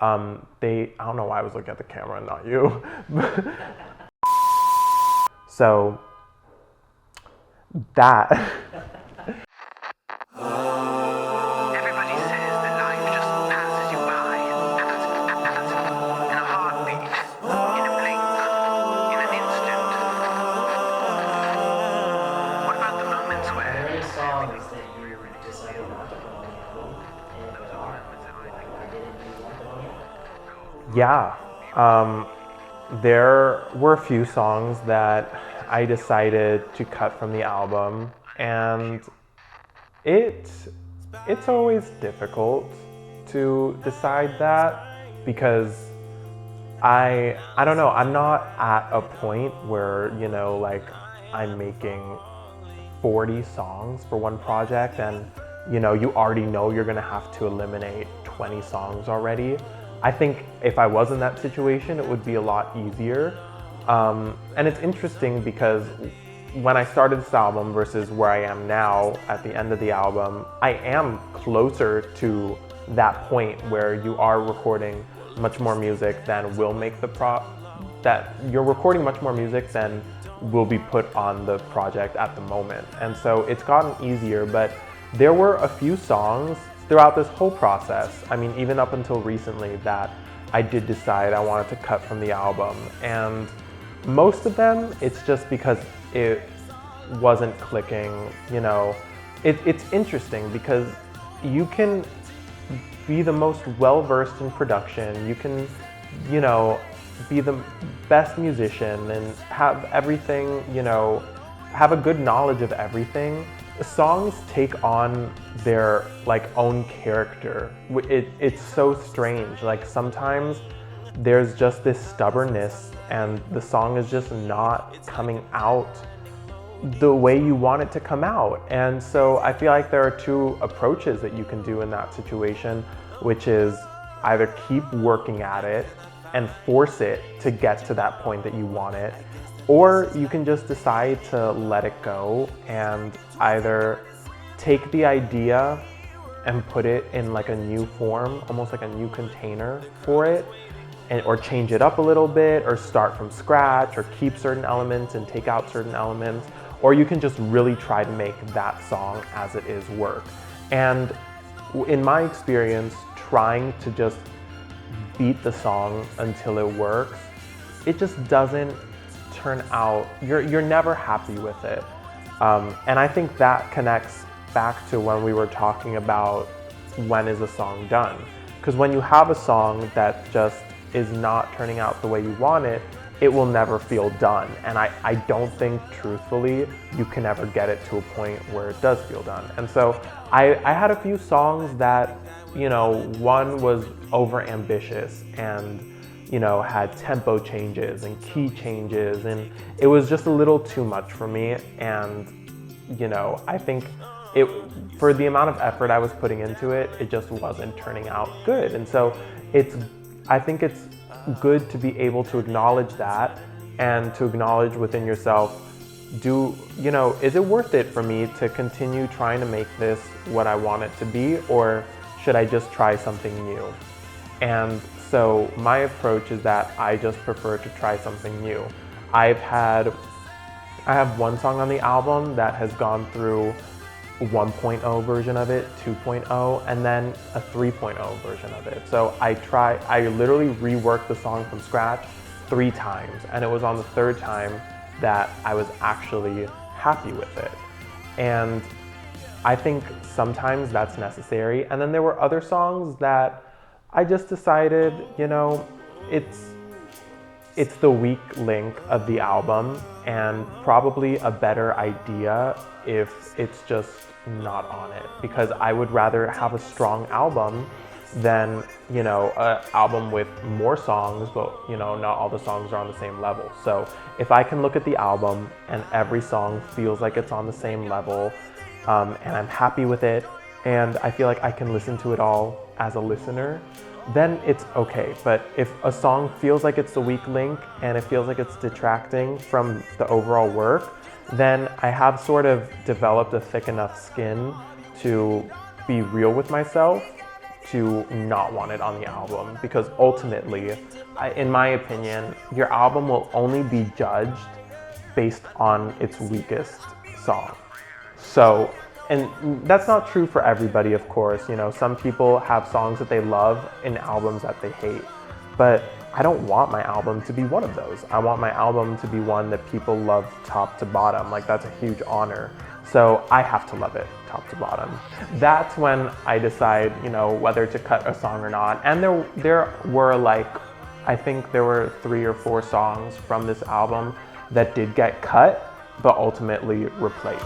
I don't know why I was looking at the camera and not you. So that. Everybody says that life just passes you by, in a heartbeat, in a blink, in an instant. What about the moments Are where there any songs that you decided not to put on the album? And if there are, why didn't you want them on the album? Yeah. There were a few songs that I decided to cut from the album, and it's always difficult to decide that because I don't know, I'm not at a point where, like I'm making 40 songs for one project and you already know you're gonna have to eliminate 20 songs already. I think if I was in that situation, it would be a lot easier. And it's interesting because when I started this album versus where I am now at the end of the album, I am closer to that point where you are recording much more music than will make that you're recording much more music than will be put on the project at the moment. And so it's gotten easier, but there were a few songs throughout this whole process, I mean, even up until recently, that I did decide I wanted to cut from the album. And most of them, it's just because it wasn't clicking, It's interesting because you can be the most well-versed in production, you can, be the best musician and have everything, have a good knowledge of everything. Songs take on their own character. It's so strange. Like sometimes there's just this stubbornness and the song is just not coming out the way you want it to come out. And so I feel like there are two approaches that you can do in that situation, which is either keep working at it and force it to get to that point that you want it, or you can just decide to let it go and either take the idea and put it in a new form, almost like a new container for it, or change it up a little bit, or start from scratch, or keep certain elements and take out certain elements, or you can just really try to make that song as it is work. And in my experience, trying to just beat the song until it works, it just doesn't turn out, you're never happy with it. And I think that connects back to when we were talking about when is a song done. Because when you have a song that just is not turning out the way you want it, it will never feel done. And I don't think, truthfully, you can ever get it to a point where it does feel done. And so I had a few songs that, one was over ambitious and had tempo changes and key changes, and it was just a little too much for me. And I think for the amount of effort I was putting into it, it just wasn't turning out good. And so I think it's good to be able to acknowledge that and to acknowledge within yourself, is it worth it for me to continue trying to make this what I want it to be, or should I just try something new? And so my approach is that I just prefer to try something new. I have one song on the album that has gone through 1.0 version of it, 2.0, and then a 3.0 version of it. So I literally reworked the song from scratch 3 times, and it was on the 3rd time that I was actually happy with it. And I think sometimes that's necessary. And then there were other songs that I just decided, it's the weak link of the album and probably a better idea if it's just not on it, because I would rather have a strong album than, an album with more songs, but, not all the songs are on the same level. So if I can look at the album and every song feels like it's on the same level, and I'm happy with it, and I feel like I can listen to it all as a listener, then it's okay. But if a song feels like it's the weak link and it feels like it's detracting from the overall work, then I have sort of developed a thick enough skin to be real with myself to not want it on the album, because ultimately, in my opinion, your album will only be judged based on its weakest song. So, and that's not true for everybody, of course. You know, some people have songs that they love in albums that they hate. But I don't want my album to be one of those. I want my album to be one that people love top to bottom. Like, that's a huge honor. So I have to love it top to bottom. That's when I decide, you know, whether to cut a song or not. And there were like, I think there were 3 or 4 songs from this album that did get cut, but ultimately replaced.